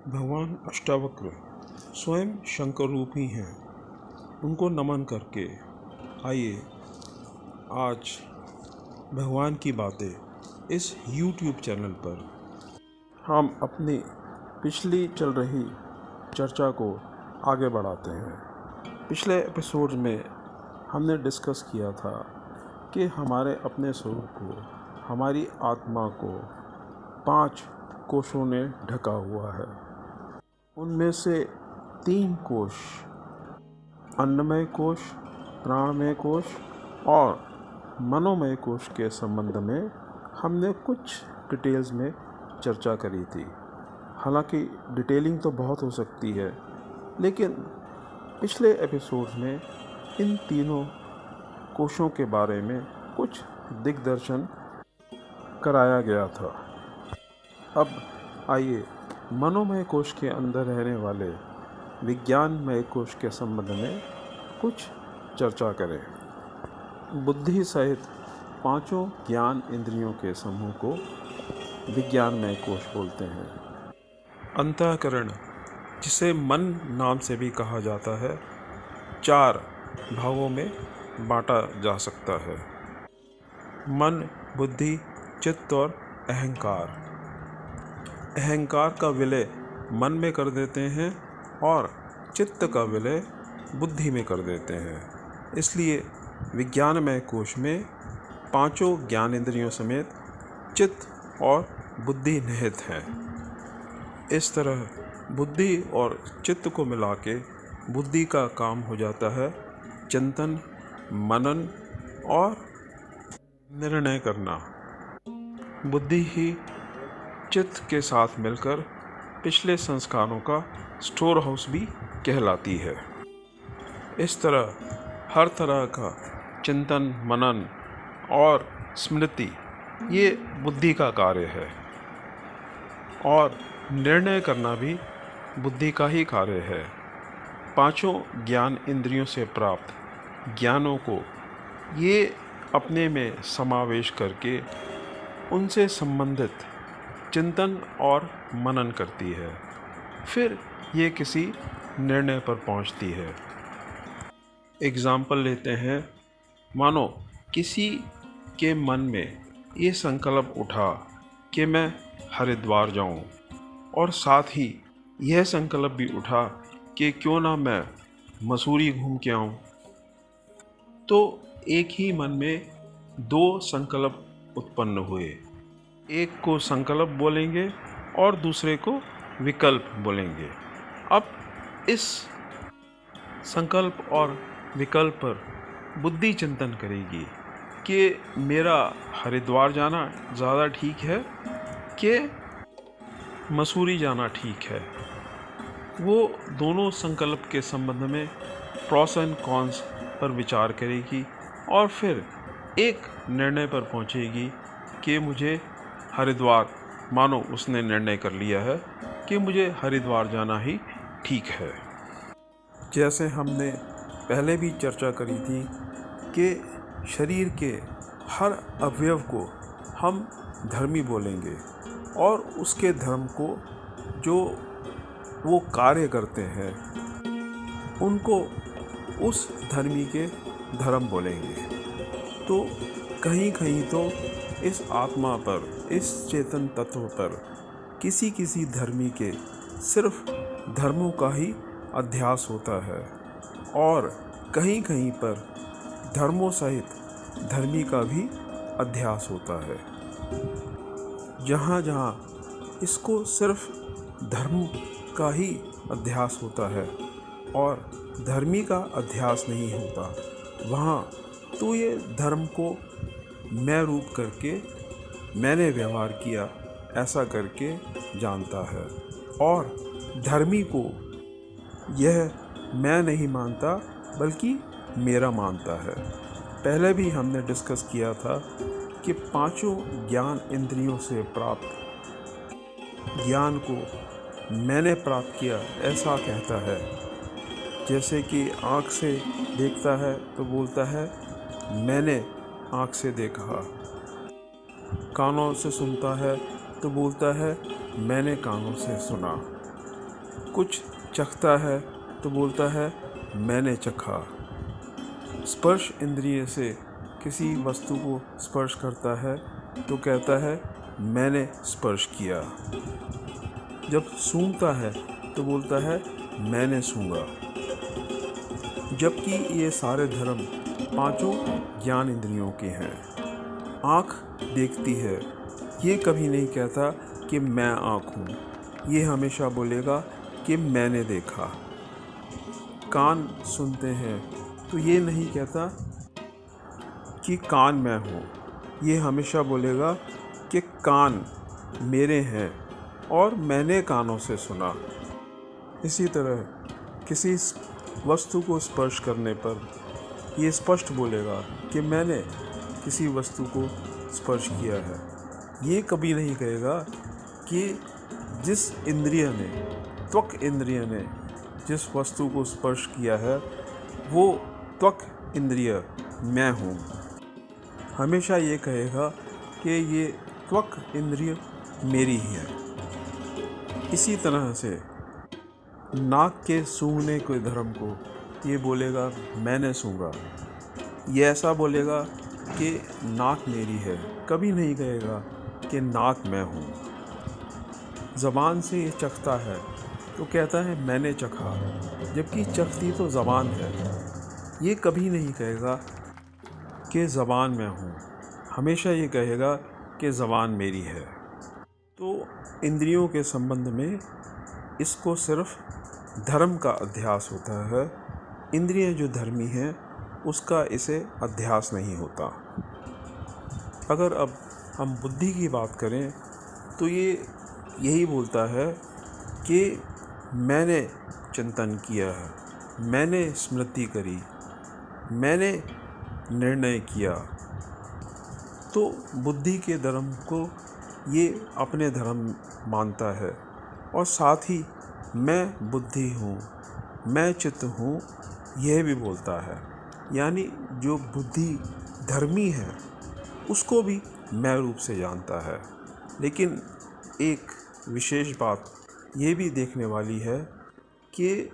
भगवान अष्टावक्र स्वयं शंकर रूप ही हैं। उनको नमन करके आइए आज भगवान की बातें इस YouTube चैनल पर हम अपनी पिछली चल रही चर्चा को आगे बढ़ाते हैं। पिछले एपिसोड में हमने डिस्कस किया था कि हमारे अपने स्वरूप को, हमारी आत्मा को 5 कोशों ने ढका हुआ है। उनमें से 3 कोश अन्नमय कोश, प्राणमय कोश और मनोमय कोश के संबंध में हमने कुछ डिटेल्स में चर्चा करी थी। हालांकि डिटेलिंग तो बहुत हो सकती है, लेकिन पिछले एपिसोड में इन तीनों कोशों के बारे में कुछ दिग्दर्शन कराया गया था। अब आइए मनोमय कोश के अंदर रहने वाले विज्ञानमय कोश के संबंध में कुछ चर्चा करें। बुद्धि सहित 5 ज्ञान इंद्रियों के समूह को विज्ञानमय कोश बोलते हैं। अंतःकरण, जिसे मन नाम से भी कहा जाता है, 4 भागों में बांटा जा सकता है: मन, बुद्धि, चित्त और अहंकार। अहंकार का विलय मन में कर देते हैं और चित्त का विलय बुद्धि में कर देते हैं। इसलिए विज्ञानमय कोश में 5 ज्ञानेंद्रियों समेत चित्त और बुद्धि निहित है। इस तरह बुद्धि और चित्त को मिला के बुद्धि का काम हो जाता है चिंतन, मनन और निर्णय करना। बुद्धि ही चित्त के साथ मिलकर पिछले संस्कारों का स्टोर हाउस भी कहलाती है। इस तरह हर तरह का चिंतन, मनन और स्मृति ये बुद्धि का कार्य है और निर्णय करना भी बुद्धि का ही कार्य है। 5 ज्ञान इंद्रियों से प्राप्त ज्ञानों को ये अपने में समावेश करके उनसे संबंधित चिंतन और मनन करती है। फिर ये किसी निर्णय पर पहुंचती है। एग्जाम्पल लेते हैं। मानो किसी के मन में ये संकल्प उठा कि मैं हरिद्वार जाऊं और साथ ही यह संकल्प भी उठा कि क्यों ना मैं मसूरी घूम के आऊं। तो एक ही मन में 2 संकल्प उत्पन्न हुए। एक को संकल्प बोलेंगे और दूसरे को विकल्प बोलेंगे। अब इस संकल्प और विकल्प पर बुद्धि चिंतन करेगी कि मेरा हरिद्वार जाना ज़्यादा ठीक है कि मसूरी जाना ठीक है। वो दोनों संकल्प के संबंध में प्रॉस एंड कॉन्स पर विचार करेगी और फिर एक निर्णय पर पहुंचेगी कि मुझे हरिद्वार, मानो उसने निर्णय कर लिया है कि मुझे हरिद्वार जाना ही ठीक है। जैसे हमने पहले भी चर्चा करी थी कि शरीर के हर अवयव को हम धर्मी बोलेंगे और उसके धर्म को जो वो कार्य करते हैं उनको उस धर्मी के धर्म बोलेंगे। तो कहीं कहीं तो इस आत्मा पर, इस चेतन तत्व पर किसी किसी धर्मी के सिर्फ धर्मों का ही अध्यास होता है और कहीं कहीं पर धर्मों सहित धर्मी का भी अध्यास होता है। जहाँ जहाँ इसको सिर्फ धर्म का ही अध्यास होता है और धर्मी का अध्यास नहीं होता, वहाँ तो ये धर्म को मैं रूप करके मैंने व्यवहार किया ऐसा करके जानता है और धर्मी को यह मैं नहीं मानता बल्कि मेरा मानता है। पहले भी हमने डिस्कस किया था कि 5 ज्ञान इंद्रियों से प्राप्त ज्ञान को मैंने प्राप्त किया ऐसा कहता है। जैसे कि आँख से देखता है तो बोलता है मैंने आँख से देखा, कानों से सुनता है तो बोलता है मैंने कानों से सुना। कुछ चखता है तो बोलता है मैंने चखा। स्पर्श इंद्रिय से किसी वस्तु को स्पर्श करता है तो कहता है मैंने स्पर्श किया। जब सूंघता है तो बोलता है मैंने सूंघा। जबकि ये सारे धर्म पांचों ज्ञान इंद्रियों के हैं। आँख देखती है, ये कभी नहीं कहता कि मैं आँख हूँ, ये हमेशा बोलेगा कि मैंने देखा। कान सुनते हैं तो ये नहीं कहता कि कान मैं हूँ, ये हमेशा बोलेगा कि कान मेरे हैं और मैंने कानों से सुना। इसी तरह किसी वस्तु को स्पर्श करने पर ये स्पष्ट बोलेगा कि मैंने किसी वस्तु को स्पर्श किया है। ये कभी नहीं कहेगा कि जिस इंद्रिय ने, त्वक इंद्रिय ने जिस वस्तु को स्पर्श किया है वो त्वक इंद्रिय मैं हूँ। हमेशा ये कहेगा कि ये त्वक इंद्रिय मेरी ही है। इसी तरह से नाक के सूंघने के धर्म को ये बोलेगा मैंने सूंघा। ये ऐसा बोलेगा कि नाक मेरी है, कभी नहीं कहेगा कि नाक मैं हूँ। ज़बान से ये चखता है तो कहता है मैंने चखा, जबकि चखती तो ज़बान है। ये कभी नहीं कहेगा कि ज़बान मैं हूँ, हमेशा ये कहेगा कि ज़बान मेरी है। तो इंद्रियों के संबंध में इसको सिर्फ धर्म का अध्यास होता है। इंद्रियां जो धर्मी हैं उसका इसे अध्यास नहीं होता। अगर अब हम बुद्धि की बात करें तो ये यही बोलता है कि मैंने चिंतन किया है, मैंने स्मृति करी, मैंने निर्णय किया। तो बुद्धि के धर्म को ये अपने धर्म मानता है और साथ ही मैं बुद्धि हूँ, मैं चित्त हूँ, यह भी बोलता है। यानी जो बुद्धि धर्मी है उसको भी मैं रूप से जानता है। लेकिन एक विशेष बात ये भी देखने वाली है कि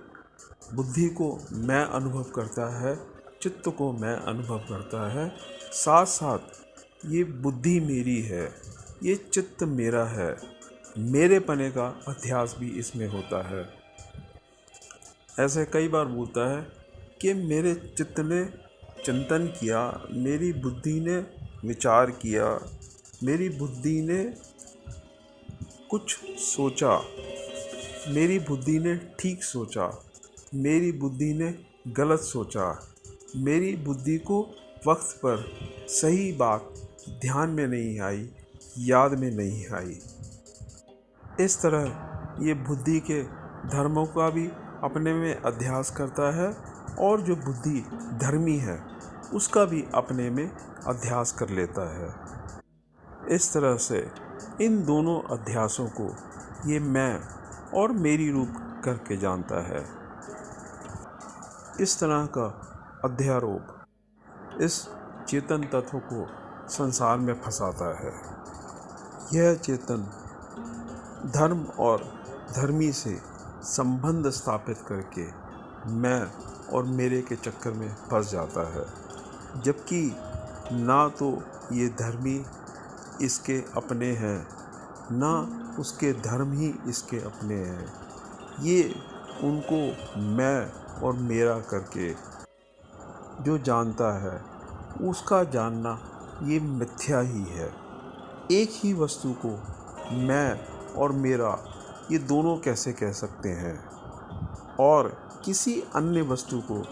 बुद्धि को मैं अनुभव करता है, चित्त को मैं अनुभव करता है, साथ साथ ये बुद्धि मेरी है, ये चित्त मेरा है, मेरे पने का अध्यास भी इसमें होता है। ऐसे कई बार बोलता है कि मेरे चित्त ने चिंतन किया, मेरी बुद्धि ने विचार किया, मेरी बुद्धि ने कुछ सोचा, मेरी बुद्धि ने ठीक सोचा, मेरी बुद्धि ने गलत सोचा, मेरी बुद्धि को वक्त पर सही बात ध्यान में नहीं आई, याद में नहीं आई। इस तरह ये बुद्धि के धर्मों का भी अपने में अध्यास करता है और जो बुद्धि धर्मी है उसका भी अपने में अध्यास कर लेता है। इस तरह से इन दोनों अध्यासों को ये मैं और मेरी रूप करके जानता है। इस तरह का अध्यारोप इस चेतन तत्व को संसार में फंसाता है। यह चेतन धर्म और धर्मी से संबंध स्थापित करके मैं और मेरे के चक्कर में फंस जाता है, जबकि ना तो ये धर्मी इसके अपने हैं, ना उसके धर्म ही इसके अपने हैं। ये उनको मैं और मेरा करके जो जानता है उसका जानना ये मिथ्या ही है। एक ही वस्तु को मैं और मेरा ये दोनों कैसे कह सकते हैं, और किसी अन्य वस्तु को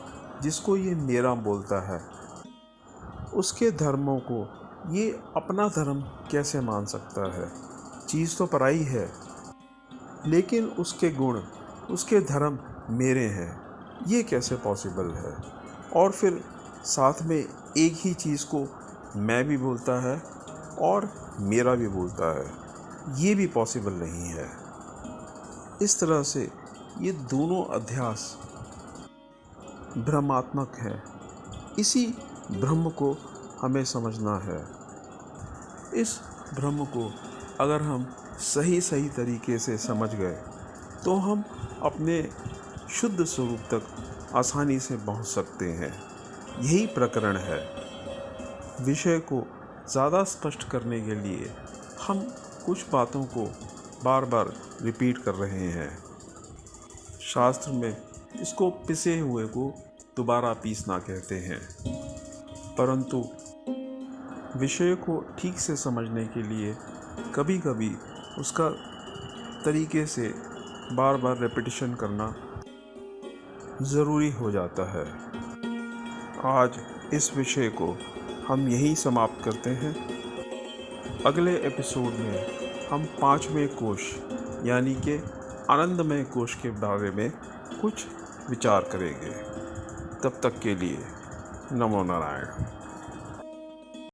जिसको ये मेरा बोलता है उसके धर्मों को ये अपना धर्म कैसे मान सकता है। चीज़ तो पराई है लेकिन उसके गुण, उसके धर्म मेरे हैं, ये कैसे पॉसिबल है। और फिर साथ में एक ही चीज़ को मैं भी बोलता है और मेरा भी बोलता है, ये भी पॉसिबल नहीं है। इस तरह से ये दोनों अध्यास भ्रमात्मक है। इसी भ्रम को हमें समझना है। इस भ्रम को अगर हम सही तरीके से समझ गए तो हम अपने शुद्ध स्वरूप तक आसानी से पहुंच सकते हैं। यही प्रकरण है। विषय को ज़्यादा स्पष्ट करने के लिए हम कुछ बातों को बार बार रिपीट कर रहे हैं। शास्त्र में इसको पिसे हुए को दोबारा पीसना कहते हैं। परंतु विषय को ठीक से समझने के लिए कभी कभी उसका तरीके से बार बार रेपिटेशन करना ज़रूरी हो जाता है। आज इस विषय को हम यहीं समाप्त करते हैं। अगले एपिसोड में हम 5वें कोश यानी कि आनंदमय कोश के बारे में कुछ विचार करेंगे। तब तक के लिए नमो नारायण।